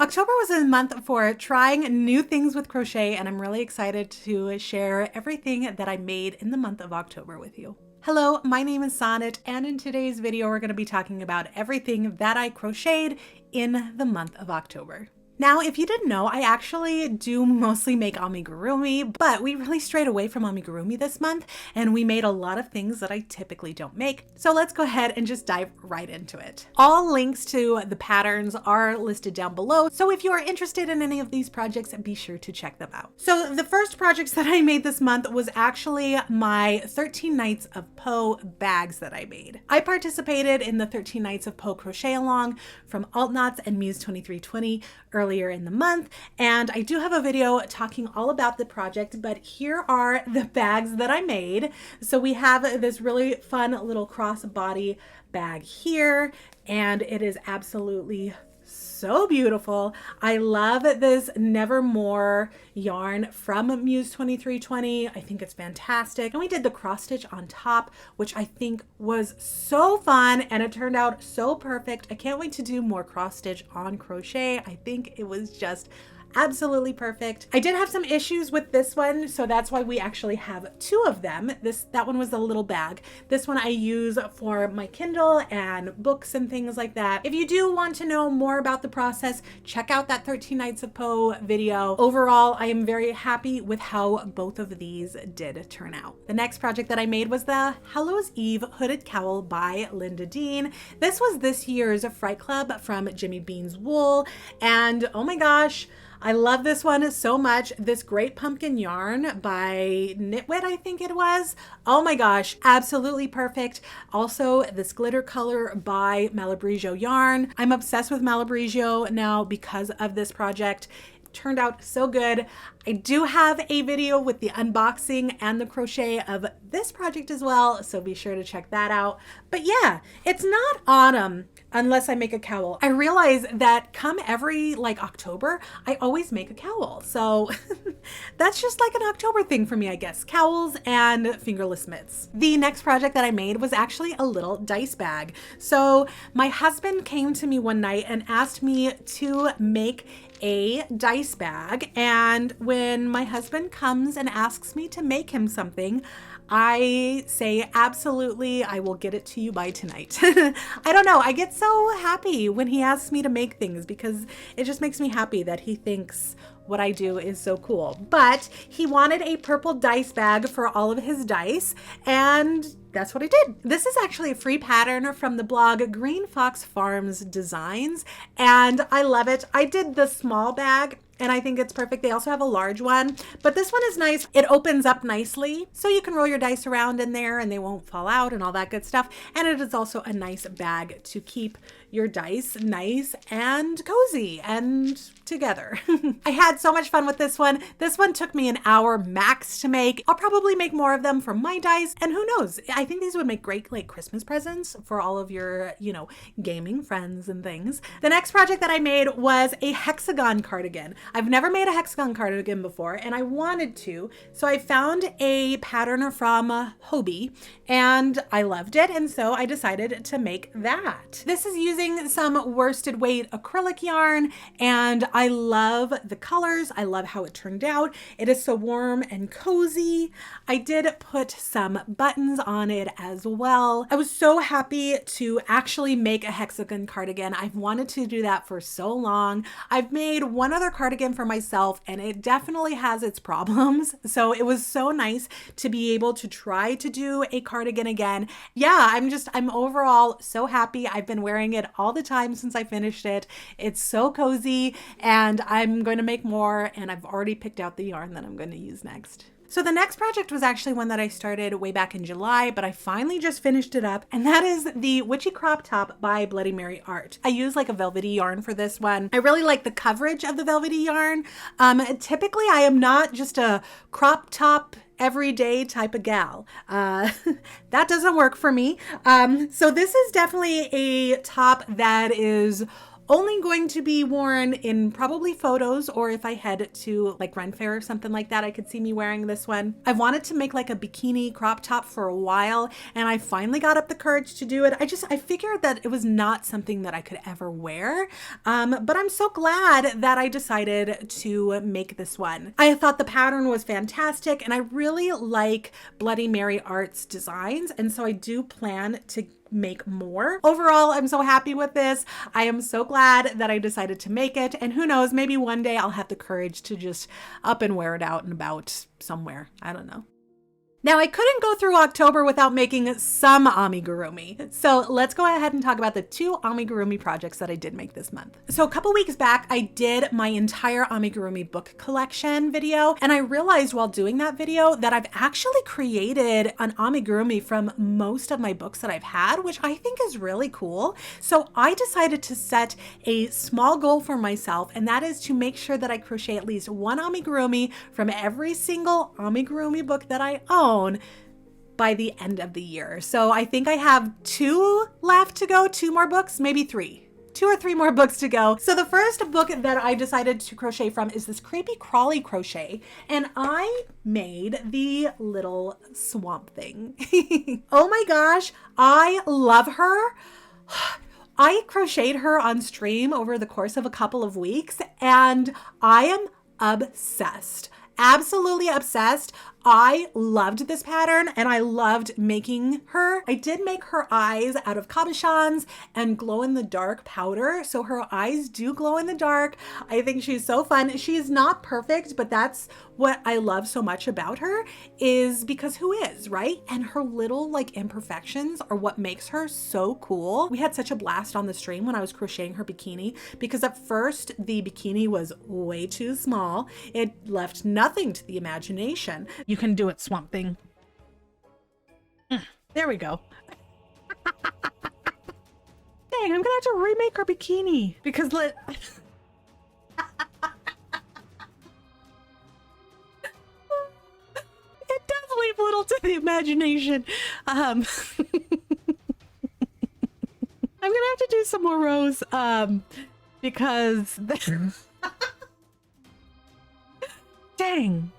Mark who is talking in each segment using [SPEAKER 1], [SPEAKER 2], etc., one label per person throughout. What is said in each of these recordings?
[SPEAKER 1] October was a month for trying new things with crochet, and I'm really excited to share everything that I made in the month of October with you. Hello, my name is Sonnet, and in today's video, we're going to be talking about everything that I crocheted in the month of October. Now, if you didn't know, I actually do mostly make amigurumi, but we really strayed away from amigurumi this month, and we made a lot of things that I typically don't make. So let's go ahead and just dive right into it. All links to the patterns are listed down below, so if you are interested in any of these projects, be sure to check them out. So the first projects that I made this month was actually my 13 Nights of Poe bags that I made. I participated in the 13 Nights of Poe crochet along from Altknots and Muse 2320 earlier in the month, and I do have a video talking all about the project, but here are the bags that I made. So we have this really fun little crossbody bag here, and it is absolutely so beautiful. I love this Nevermore yarn from Muse 2320. I think it's fantastic. And we did the cross stitch on top, which I think was so fun, and it turned out so perfect. I can't wait to do more cross stitch on crochet. I think it was just absolutely perfect. I did have some issues with this one, so that's why we actually have two of them. That one was a little bag. This one I use for my Kindle and books and things like that. If you do want to know more about the process, check out that 13 Nights of Poe video. Overall, I am very happy with how both of these did turn out. The next project that I made was the Hallows Eve Hooded Cowl by Linda Dean. This was this year's Fright Club from Jimmy Bean's Wool, and oh my gosh, I love this one so much. This Great Pumpkin yarn by Knitwit, I think it was. Oh my gosh, absolutely perfect. Also, this glitter color by Malabrigio yarn. I'm obsessed with Malabrigio now because of this project. Turned out so good. I do have a video with the unboxing and the crochet of this project as well, so be sure to check that out. But yeah, it's not autumn unless I make a cowl. I realize that come every October, I always make a cowl. So that's just like an October thing for me, I guess. Cowls and fingerless mitts. The next project that I made was actually a little dice bag. So my husband came to me one night and asked me to make a dice bag, and when my husband comes and asks me to make him something, I say, absolutely, I will get it to you by tonight. I don't know, I get so happy when he asks me to make things because it just makes me happy that he thinks what I do is so cool. But he wanted a purple dice bag for all of his dice, and that's what I did. This is actually a free pattern from the blog Green Fox Farms Designs, and I love it. I did the small bag, and I think it's perfect. They also have a large one, but this one is nice. It opens up nicely, so you can roll your dice around in there and they won't fall out and all that good stuff. And it is also a nice bag to keep your dice nice and cozy and together. I had so much fun with this one. This one took me an hour max to make. I'll probably make more of them for my dice, and who knows? I think these would make great Christmas presents for all of your, gaming friends and things. The next project that I made was a hexagon cardigan. I've never made a hexagon cardigan before, and I wanted to, so I found a pattern from Hobie, and I loved it, and so I decided to make that. This is using some worsted weight acrylic yarn, and I love the colors. I love how it turned out. It is so warm and cozy. I did put some buttons on it as well. I was so happy to actually make a hexagon cardigan. I've wanted to do that for so long. I've made one other cardigan for myself, and it definitely has its problems. So it was so nice to be able to try to do a cardigan again. Yeah, I'm overall so happy. I've been wearing it all the time since I finished it. It's so cozy, and I'm going to make more, and I've already picked out the yarn that I'm going to use next. So the next project was actually one that I started way back in July, but I finally just finished it up, and that is the Witchy crop top by Bloody Mary Art. I use a velvety yarn for this one. I really like the coverage of the velvety yarn. Typically I am not just a crop top everyday type of gal. That doesn't work for me. So this is definitely a top that is only going to be worn in probably photos, or if I head to like Ren Fair or something like that, I could see me wearing this one. I've wanted to make like a bikini crop top for a while, and I finally got up the courage to do it. I figured that it was not something that I could ever wear, but I'm so glad that I decided to make this one. I thought the pattern was fantastic, and I really like Bloody Mary Art's designs, and so I do plan to make more. Overall, I'm so happy with this. I am so glad that I decided to make it, and who knows, maybe one day I'll have the courage to just up and wear it out and about somewhere. I don't know. Now, I couldn't go through October without making some amigurumi. So let's go ahead and talk about the 2 amigurumi projects that I did make this month. So a couple weeks back, I did my entire amigurumi book collection video, and I realized while doing that video that I've actually created an amigurumi from most of my books that I've had, which I think is really cool. So I decided to set a small goal for myself, and that is to make sure that I crochet at least one amigurumi from every single amigurumi book that I own by the end of the year. So I think I have 2 left to go, 2 more books, maybe 3. 2 or 3 more books to go. So the first book that I decided to crochet from is this creepy crawly crochet, and I made the little swamp thing. Oh my gosh, I love her. I crocheted her on stream over the course of a couple of weeks, and I am obsessed. Absolutely obsessed. I loved this pattern, and I loved making her. I did make her eyes out of cabochons and glow-in-the-dark powder, so her eyes do glow in the dark. I think she's so fun. She's not perfect, but that's what I love so much about her, is because who is, right? And her little like imperfections are what makes her so cool. We had such a blast on the stream when I was crocheting her bikini, because at first the bikini was way too small. It left nothing to the imagination. You can do it, Swamp Thing. There we go. Dang, I'm gonna have to remake her bikini because it does leave little to the imagination. I'm gonna have to do some more rows because dang.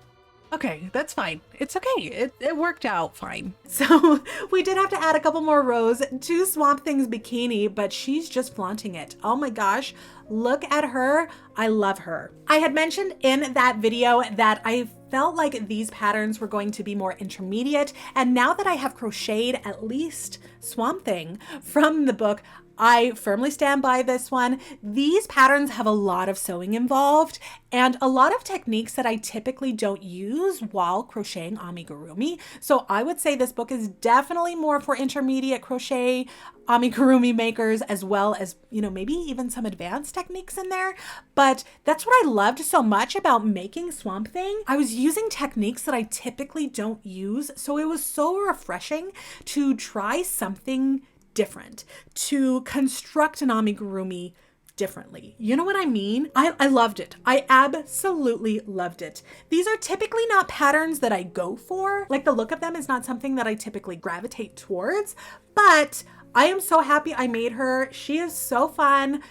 [SPEAKER 1] Okay, that's fine. It's okay. It worked out fine. So we did have to add a couple more rows to Swamp Thing's bikini, but she's just flaunting it. Oh my gosh, look at her. I love her. I had mentioned in that video that I felt like these patterns were going to be more intermediate, and now that I have crocheted at least Swamp Thing from the book, I firmly stand by this one. These patterns have a lot of sewing involved and a lot of techniques that I typically don't use while crocheting amigurumi. So I would say this book is definitely more for intermediate crochet amigurumi makers, as well as, you know, maybe even some advanced techniques in there. But that's what I loved so much about making Swamp Thing. I was using techniques that I typically don't use. So it was so refreshing to try something different, to construct an amigurumi differently. You know what I mean? I loved it. I absolutely loved it. These are typically not patterns that I go for. Like, the look of them is not something that I typically gravitate towards, but I am so happy I made her. She is so fun.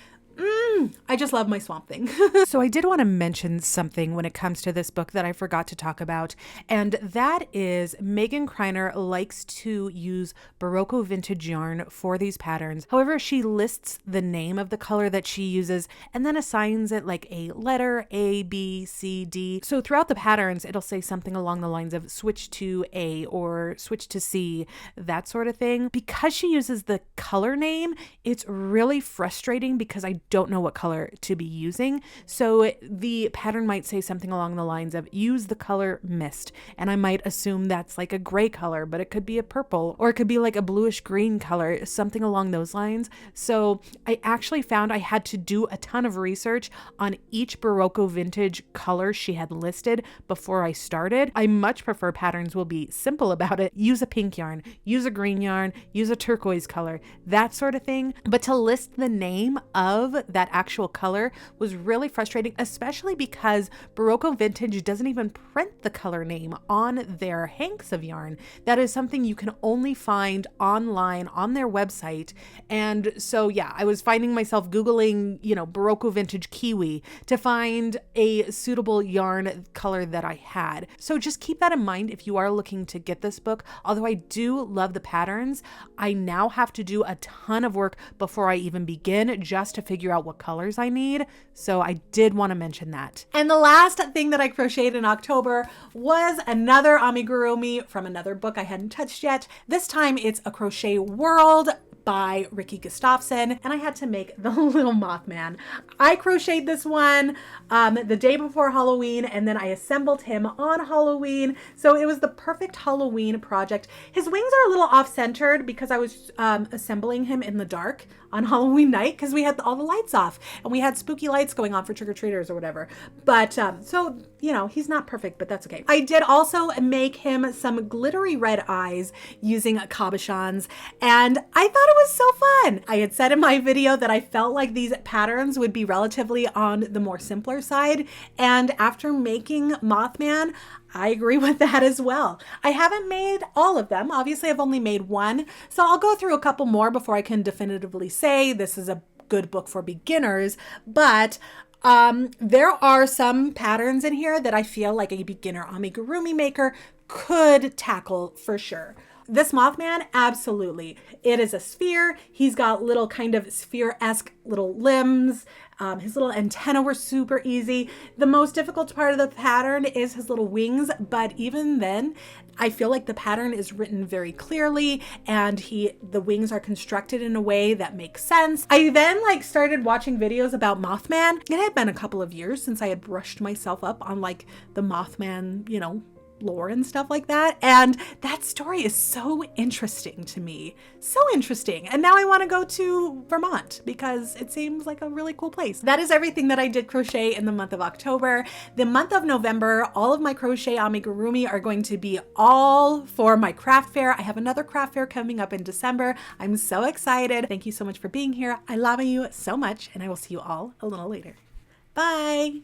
[SPEAKER 1] I just love my Swamp Thing. So I did want to mention something when it comes to this book that I forgot to talk about, and that is Megan Kreiner likes to use Barocco vintage yarn for these patterns. However, she lists the name of the color that she uses and then assigns it like a letter A, B, C, D. So throughout the patterns, it'll say something along the lines of switch to A or switch to C, that sort of thing. Because she uses the color name, it's really frustrating because I don't know what color to be using. So the pattern might say something along the lines of use the color mist, and I might assume that's like a gray color, but it could be a purple, or it could be like a bluish green color, something along those lines. So I actually found I had to do a ton of research on each Barocco vintage color she had listed before I started. I much prefer patterns will be simple about it. Use a pink yarn, use a green yarn, use a turquoise color, that sort of thing. But to list the name of that actual color was really frustrating, especially because Barocco Vintage doesn't even print the color name on their hanks of yarn. That is something you can only find online on their website. And so, yeah, I was finding myself Googling, Barocco Vintage Kiwi to find a suitable yarn color that I had. So just keep that in mind if you are looking to get this book. Although I do love the patterns, I now have to do a ton of work before I even begin just to figure out what colors I need. So I did want to mention that. And the last thing that I crocheted in October was another amigurumi from another book I hadn't touched yet. This time it's A Crochet World by Rikki Gustafson, and I had to make the little Mothman. I crocheted this one the day before Halloween, and then I assembled him on Halloween. So it was the perfect Halloween project. His wings are a little off-centered because I was assembling him in the dark on Halloween night because we had all the lights off and we had spooky lights going on for trick-or-treaters or whatever. But so, he's not perfect, but that's okay. I did also make him some glittery red eyes using cabochons, and I thought it was so fun. I had said in my video that I felt like these patterns would be relatively on the more simpler side, and after making Mothman, I agree with that as well. I haven't made all of them. Obviously, I've only made one, so I'll go through a couple more before I can definitively say this is a good book for beginners, but there are some patterns in here that I feel like a beginner amigurumi maker could tackle for sure. This Mothman, absolutely. It is a sphere. He's got little kind of sphere-esque little limbs. His little antenna were super easy. The most difficult part of the pattern is his little wings, but even then, I feel like the pattern is written very clearly and the wings are constructed in a way that makes sense. I then started watching videos about Mothman. It had been a couple of years since I had brushed myself up on the Mothman, lore and stuff like that. And that story is so interesting to me. So interesting. And now I want to go to Vermont because it seems like a really cool place. That is everything that I did crochet in the month of October. The month of November, all of my crochet amigurumi are going to be all for my craft fair. I have another craft fair coming up in December. I'm so excited. Thank you so much for being here. I love you so much, and I will see you all a little later. Bye.